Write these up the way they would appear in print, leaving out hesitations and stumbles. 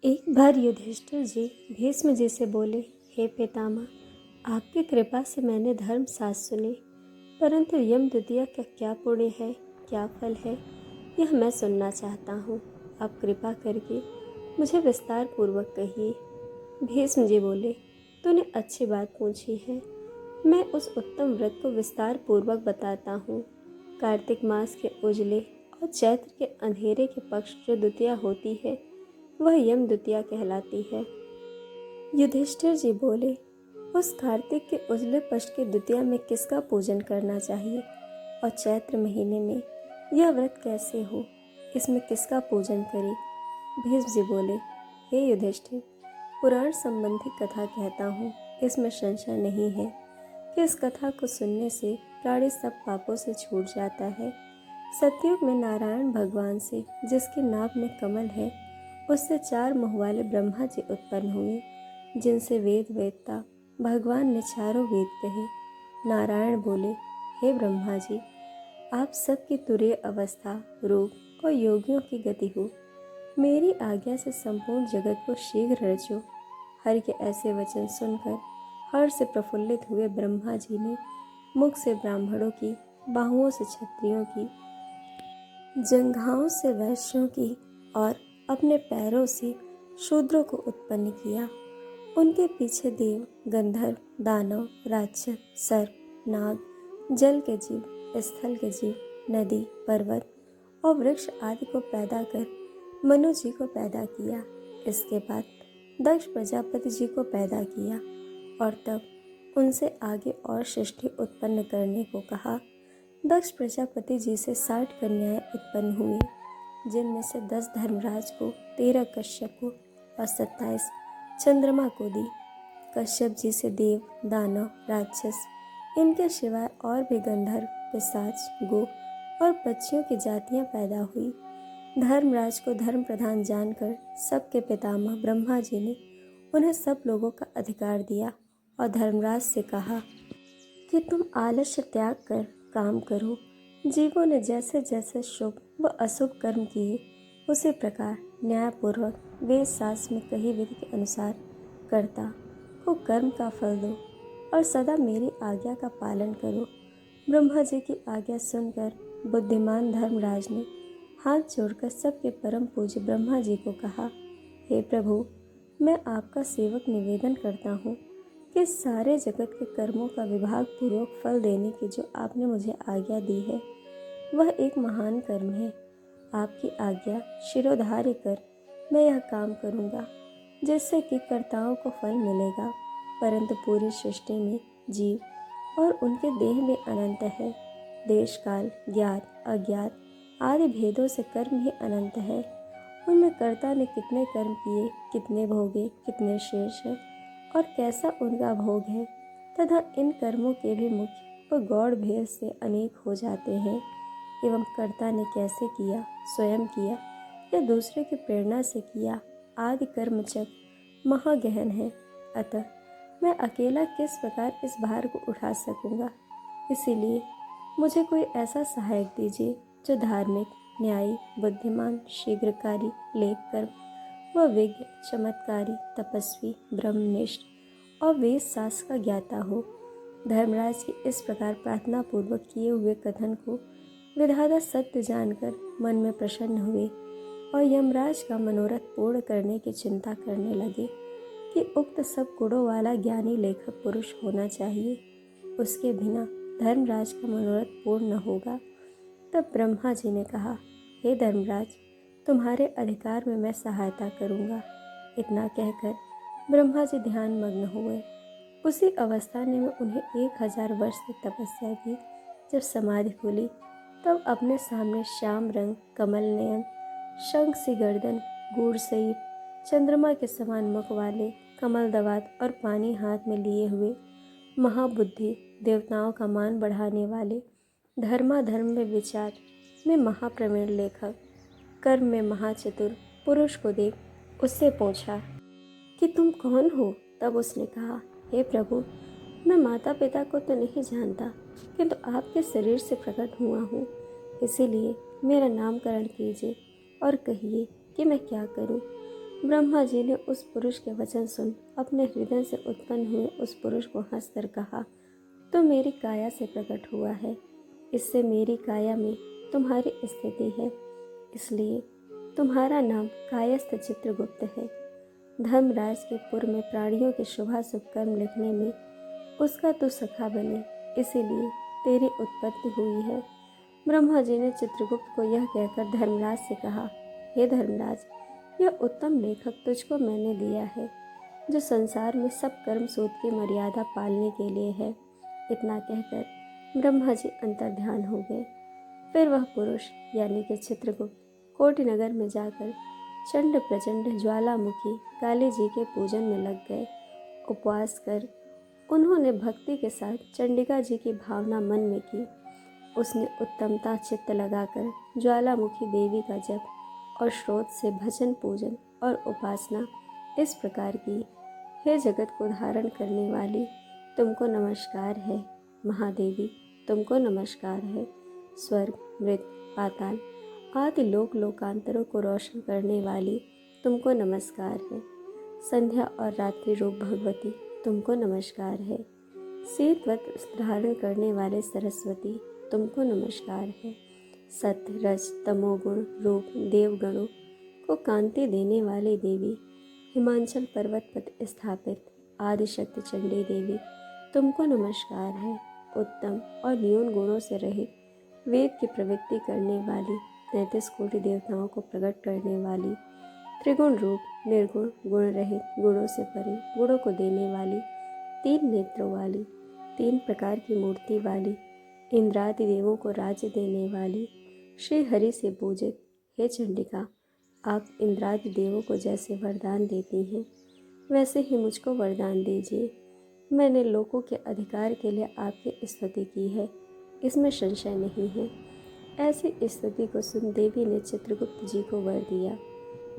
एक बार युधिष्ठिर जी भीष्म जी से बोले, हे पितामह, आपकी कृपा से मैंने धर्म शास्त्र सुने, परंतु यम द्वितीया का क्या पुण्य है, क्या फल है, यह मैं सुनना चाहता हूँ। आप कृपा करके मुझे विस्तार पूर्वक कहिए। भीष्म जी बोले, तूने अच्छी बात पूछी है। मैं उस उत्तम व्रत को विस्तार पूर्वक बताता हूँ। कार्तिक मास के उजले और चैत्र के अंधेरे के पक्ष जो द्वितीया होती है, वह यम द्वितीया कहलाती है। युधिष्ठिर जी बोले, उस कार्तिक के उजले पक्ष की द्वितीया में किसका पूजन करना चाहिए और चैत्र महीने में यह व्रत कैसे हो, इसमें किसका पूजन करें? भीष्म जी बोले, हे युधिष्ठिर, पुराण संबंधी कथा कहता हूँ, इसमें संशय नहीं है कि इस कथा को सुनने से प्राणी सब पापों से छूट जाता है। सतयुग में नारायण भगवान से, जिसके नाभ में कमल है, उससे 4 मुँह वाले ब्रह्मा जी उत्पन्न हुए, जिनसे वेद वेदता भगवान ने चारों वेद कहे। नारायण बोले, हे ब्रह्मा जी, आप सबकी तुरीय अवस्था, रूप और योगियों की गति हो। मेरी आज्ञा से संपूर्ण जगत को शीघ्र रचो। हरि के ऐसे वचन सुनकर हर्ष से प्रफुल्लित हुए ब्रह्मा जी ने मुख से ब्राह्मणों की, बाहुओं से क्षत्रियों की, जंघाओं से वैश्यों की और अपने पैरों से शूद्रों को उत्पन्न किया। उनके पीछे देव, गंधर्व, दानव, राक्षस, सर्प, नाग, जल के जीव, स्थल के जीव, नदी, पर्वत और वृक्ष आदि को पैदा कर मनु जी को पैदा किया। इसके बाद दक्ष प्रजापति जी को पैदा किया और तब उनसे आगे और सृष्टि उत्पन्न करने को कहा। दक्ष प्रजापति जी से 60 कन्याएं उत्पन्न हुई, जिनमें से 10 धर्मराज को, 13 कश्यप को और 27 चंद्रमा को दी। कश्यप जी से देव, दानव, राक्षस, इनके सिवाय और भी गंधर्व, पिशाच, गो और पक्षियों की जातियां पैदा हुई। धर्मराज को धर्म प्रधान जानकर सबके पितामह ब्रह्मा जी ने उन्हें सब लोगों का अधिकार दिया और धर्मराज से कहा कि तुम आलस्य त्याग कर काम करो। जीवों ने जैसे जैसे शुभ व अशुभ कर्म किए, उसी प्रकार न्यायपूर्वक वेद शास्त्र में कही विधि के अनुसार कर्ता को कर्म का फल दो और सदा मेरी आज्ञा का पालन करो। ब्रह्मा जी की आज्ञा सुनकर बुद्धिमान धर्मराज ने हाथ जोड़कर सबके परम पूज्य ब्रह्मा जी को कहा, हे प्रभु, मैं आपका सेवक निवेदन करता हूँ कि सारे जगत के कर्मों का विभाग पूर्वक फल देने की जो आपने मुझे आज्ञा दी है, वह एक महान कर्म है। आपकी आज्ञा शिरोधार्य कर मैं यह काम करूँगा, जिससे कि कर्ताओं को फल मिलेगा, परंतु पूरी सृष्टि में जीव और उनके देह में अनंत है। देश काल, ज्ञात अज्ञात आदि भेदों से कर्म ही अनंत है। उनमें कर्ता ने कितने कर्म किए, कितने भोगे, कितने शेष है और कैसा उनका भोग है, तथा इन कर्मों के भी मुख्य व गौड़ भेद से अनेक हो जाते हैं। एवं कर्ता ने कैसे किया, स्वयं किया या दूसरे की प्रेरणा से किया, आदि कर्मचक्र महागहन है। अतः मैं अकेला किस प्रकार इस भार को उठा सकूंगा। इसीलिए मुझे कोई ऐसा सहायक दीजिए जो धार्मिक, न्यायी, बुद्धिमान, शीघ्रकारी, लेखकर्म व विज्ञ, चमत्कारी, तपस्वी, ब्रह्मनिष्ठ और वेद शास्त्र का ज्ञाता हो। धर्मराज की इस प्रकार प्रार्थना पूर्वक किए हुए कथन को विधाता सत्य जानकर मन में प्रसन्न हुए और यमराज का मनोरथ पूर्ण करने की चिंता करने लगे कि उक्त सब गुणों वाला ज्ञानी लेखक पुरुष होना चाहिए, उसके बिना धर्मराज का मनोरथ पूर्ण न होगा। तब ब्रह्मा जी ने कहा, हे धर्मराज, तुम्हारे अधिकार में मैं सहायता करूँगा। इतना कहकर ब्रह्मा जी ध्यान मग्न हुए। उसी अवस्था ने में उन्हें 1000 वर्ष तक तपस्या की। जब समाधि खुली, तब अपने सामने श्याम रंग, कमल नयन, शंख सी गर्दन, गूढ़ शरीर, चंद्रमा के समान मुख वाले, कमल दवात और पानी हाथ में लिए हुए, महाबुद्धि, देवताओं का मान बढ़ाने वाले, धर्माधर्म में विचार में महाप्रवीण लेखक, कर्म में महाचतुर पुरुष को देख उससे पूछा कि तुम कौन हो? तब उसने कहा, हे प्रभु, मैं माता पिता को तो नहीं जानता, किंतु आपके शरीर से प्रकट हुआ हूँ। इसीलिए मेरा नामकरण कीजिए और कहिए कि मैं क्या करूँ। ब्रह्मा जी ने उस पुरुष के वचन सुन अपने हृदय से उत्पन्न हुए उस पुरुष को हंसकर कहा, तो मेरी काया से प्रकट हुआ है, इससे मेरी काया में तुम्हारी स्थिति है, इसलिए तुम्हारा नाम कायस्थ चित्रगुप्त है। धर्मराज के पुर में प्राणियों के शुभाशुभ कर्म लिखने में उसका तू सखा बने, इसीलिए तेरी उत्पत्ति हुई है। ब्रह्मा जी ने चित्रगुप्त को यह कहकर धर्मराज से कहा, हे धर्मराज, यह उत्तम लेखक तुझको मैंने दिया है, जो संसार में सब कर्म सूद की मर्यादा पालने के लिए है। इतना कहकर ब्रह्मा जी अंतर्ध्यान हो गए। फिर वह पुरुष यानी कि चित्रगुप्त कोटिनगर में जाकर चंड प्रचंड ज्वालामुखी काली जी के पूजन में लग गए। उपवास कर उन्होंने भक्ति के साथ चंडिका जी की भावना मन में की। उसने उत्तमता चित्त लगाकर ज्वालामुखी देवी का जप और स्रोत से भजन पूजन और उपासना इस प्रकार की, हे जगत को धारण करने वाली, तुमको नमस्कार है। महादेवी, तुमको नमस्कार है। स्वर्ग, मृत, पाताल आदि लोक लोकांतरों को रोशन करने वाली, तुमको नमस्कार है। संध्या और रात्रि रूप भगवती, तुमको नमस्कार है। शीतवत धारण करने वाले सरस्वती, तुमको नमस्कार है। सत्य रज तमोगुण रूप देवगणों को कांति देने वाली देवी, हिमांचल पर्वत पर स्थापित आदिशक्ति चंडी देवी, तुमको नमस्कार है। उत्तम और न्यून गुणों से रहित वेद की प्रवृत्ति करने वाली, 33 कोटि देवताओं को प्रकट करने वाली, त्रिगुण रूप निर्गुण गुण रहित गुणों से परे गुणों को देने वाली, 3 नेत्रों वाली, 3 प्रकार की मूर्ति वाली, इंद्रादि देवों को राज्य देने वाली, श्री हरि से पूजित, हे चंडिका, आप इंद्रादि देवों को जैसे वरदान देती हैं, वैसे ही मुझको वरदान दीजिए। मैंने लोगों के अधिकार के लिए आपकी स्तुति की है, इसमें संशय नहीं है। ऐसी स्तुति को सुन देवी ने चित्रगुप्त जी को वर दिया।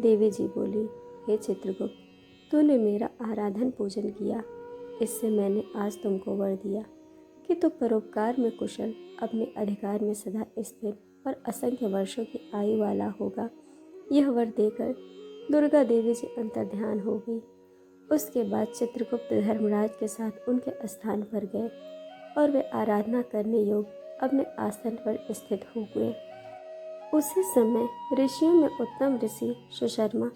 देवी जी बोली, हे चित्रगुप्त, तूने मेरा आराधन पूजन किया, इससे मैंने आज तुमको वर दिया कि तू परोपकार में कुशल, अपने अधिकार में सदा स्थिर और असंख्य वर्षों की आयु वाला होगा। यह वर देकर दुर्गा देवी जी अंतर्ध्यान हो गई। उसके बाद चित्रगुप्त धर्मराज के साथ उनके स्थान पर गए और वे आराधना करने योग्य अपने आसन पर स्थित हो गए। उसी समय ऋषियों में उत्तम ऋषि सुशर्मा,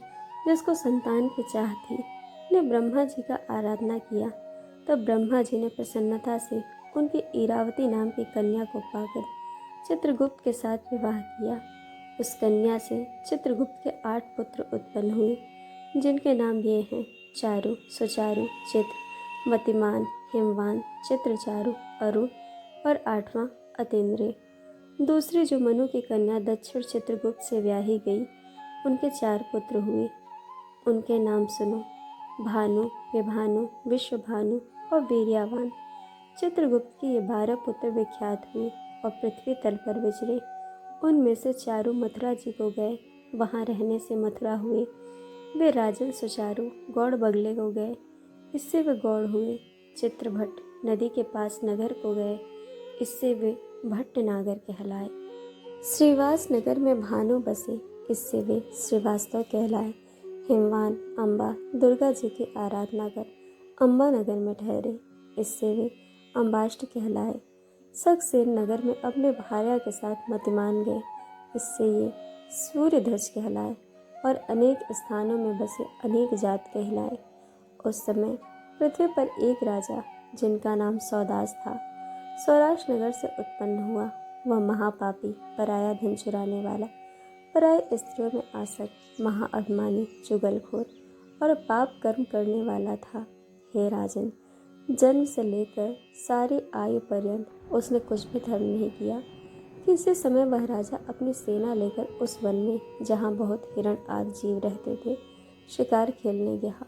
जिसको संतान की चाह थी, ने ब्रह्मा जी का आराधना किया। तब ब्रह्मा जी ने प्रसन्नता से उनकी इरावती नाम की कन्या को पाकर चित्रगुप्त के साथ विवाह किया। उस कन्या से चित्रगुप्त के 8 पुत्र उत्पन्न हुए, जिनके नाम ये हैं चारु, सुचारु, चित्र, मतिमान, हिमवान, चित्रचारु, अरुण और 8वां अतीन्द्रिय। दूसरी जो मनु की कन्या दक्षिण चित्रगुप्त से ब्याही गई, उनके 4 पुत्र हुए। उनके नाम सुनो, भानु, विभानु, विश्वभानु और वीर्यावान। चित्रगुप्त के ये 12 पुत्र विख्यात हुए और पृथ्वी तल पर विचरे। उनमें से चारु मथुरा जी को गए, वहाँ रहने से मथुरा हुए। वे राजन सुचारु गौड़ बगले को गए, इससे वे गौड़ हुए। चित्रभट्ट नदी के पास नगर को गए, इससे वे भट्टनागर कहलाए। श्रीवास नगर में भानु बसे, इससे वे श्रीवास्तव कहलाए। हिमवान अम्बा दुर्गा जी की आराधना कर अम्बा नगर में ठहरे, इससे वे अम्बाष्ट कहलाए। सक्सेन नगर में अपने भार्या के साथ मतिमान गए, इससे ये सूर्यध्वज कहलाए। और अनेक स्थानों में बसे अनेक जात कहलाए। उस समय पृथ्वी पर एक राजा, जिनका नाम सौदास था, सौराष्ट्र नगर से उत्पन्न हुआ। वह महापापी, पराया धन चुराने वाला, पराय स्त्रियों में आसक्त, महाअभिमानी, चुगलखोर और पाप कर्म करने वाला था। हे राजन, जन्म से लेकर सारी आयु पर्यंत उसने कुछ भी धर्म नहीं किया। किसी समय वह राजा अपनी सेना लेकर उस वन में, जहाँ बहुत हिरण आदि जीव रहते थे, शिकार खेलने गया।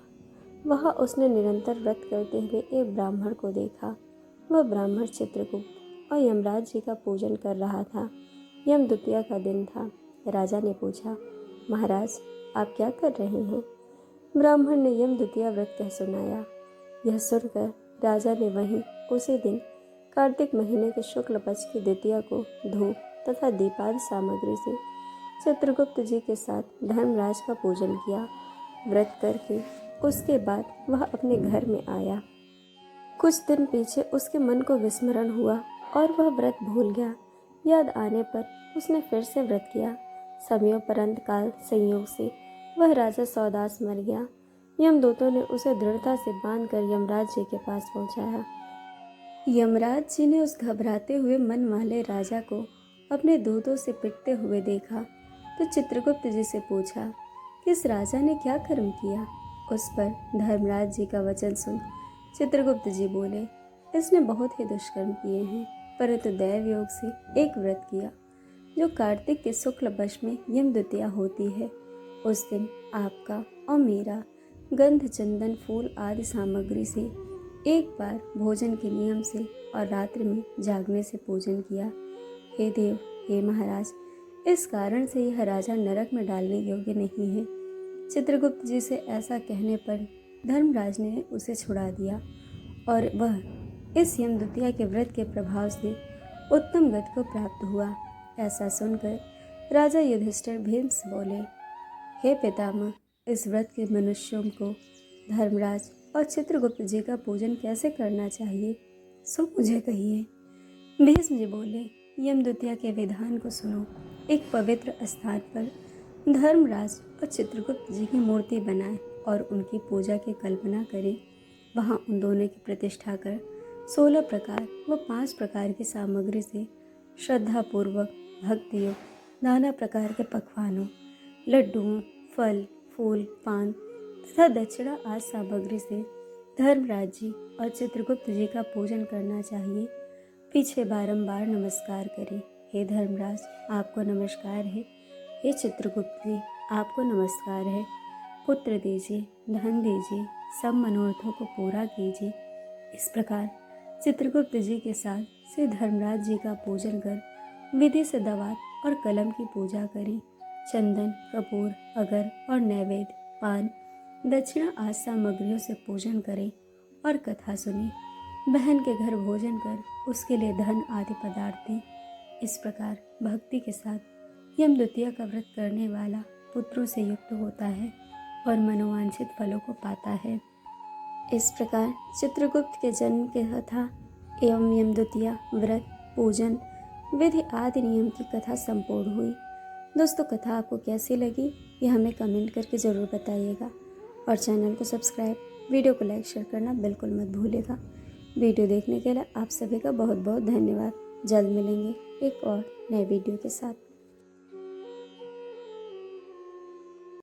वहाँ उसने निरंतर व्रत करते हुए एक ब्राह्मण को देखा। वह ब्राह्मण चित्रगुप्त और यमराज जी का पूजन कर रहा था। यम द्वितीया का दिन था। राजा ने पूछा, महाराज, आप क्या कर रहे हैं? ब्राह्मण ने यम द्वितीया व्रत कह सुनाया। यह सुनकर राजा ने वहीं उसी दिन कार्तिक महीने के शुक्ल पक्ष की द्वितीया को धूप तथा दीपादि सामग्री से चित्रगुप्त जी के साथ धर्मराज का पूजन किया व्रत करके उसके बाद वह अपने घर में आया। कुछ दिन पीछे उसके मन को विस्मरण हुआ और वह व्रत भूल गया। याद आने पर उसने फिर से व्रत किया। समयोपरांत काल संयोग से वह राजा सौदास मर गया। यमदूतों ने उसे दृढ़ता से बांधकर यमराज जी के पास पहुंचाया। यमराज जी ने उस घबराते हुए मन वाले राजा को अपने दूतों से पिटते हुए देखा तो चित्रगुप्त जी से पूछा कि इस राजा ने क्या कर्म किया। उस पर धर्मराज जी का वचन सुन चित्रगुप्त जी बोले, इसने बहुत ही दुष्कर्म किए हैं, परंतु दैव योग से एक व्रत किया जो कार्तिक के शुक्ल पक्ष में यमद्वितीया होती है। उस दिन आपका और मेरा गंध चंदन फूल आदि सामग्री से एक बार भोजन के नियम से और रात्रि में जागने से पूजन किया। हे देव, हे महाराज, इस कारण से यह राजा नरक में डालने योग्य नहीं है। चित्रगुप्त जी से ऐसा कहने पर धर्मराज ने उसे छुड़ा दिया और वह इस यमद्वितीया के व्रत के प्रभाव से उत्तम गति को प्राप्त हुआ। ऐसा सुनकर राजा युधिष्ठिर भीम से बोले, हे पितामह, इस व्रत के मनुष्यों को धर्मराज और चित्रगुप्त जी का पूजन कैसे करना चाहिए, सो मुझे कहिए। भीष्म जी बोले, यमद्वितीया के विधान को सुनो। एक पवित्र स्थान पर धर्मराज और चित्रगुप्त जी की मूर्ति बनाए और उनकी पूजा की कल्पना करें। वहाँ उन दोनों की प्रतिष्ठा कर 16 प्रकार व 5 प्रकार की सामग्री से श्रद्धापूर्वक भक्ति युक्त नाना प्रकार के पकवानों, लड्डुओं, फल, फूल, पान तथा दक्षिणा आदि सामग्री से धर्मराज जी और चित्रगुप्त जी का पूजन करना चाहिए। पीछे बारंबार नमस्कार करें। हे धर्मराज, आपको नमस्कार है। हे चित्रगुप्त जी, आपको नमस्कार है। पुत्र दीजिए, धन दीजिए, सब मनोरथों को पूरा कीजिए। इस प्रकार चित्रगुप्त जी के साथ श्री धर्मराज जी का पूजन कर विधि से दवात और कलम की पूजा करें। चंदन, कपूर, अगर और नैवेद्य, पान, दक्षिणा आदि सामग्रियों से पूजन करें और कथा सुने। बहन के घर भोजन कर उसके लिए धन आदि पदार्थ दें। इस प्रकार भक्ति के साथ यमद्वितीया का व्रत करने वाला पुत्रों से युक्त होता है और मनोवांछित फलों को पाता है। इस प्रकार चित्रगुप्त के जन्म की कथा एवं यमद्वितीया व्रत, पूजन, विधि आदि नियम की कथा संपूर्ण हुई। दोस्तों, कथा आपको कैसी लगी ये हमें कमेंट करके ज़रूर बताइएगा और चैनल को सब्सक्राइब, वीडियो को लाइक शेयर करना बिल्कुल मत भूलिएगा। वीडियो देखने के लिए आप सभी का बहुत बहुत धन्यवाद। जल्द मिलेंगे एक और नए वीडियो के साथ।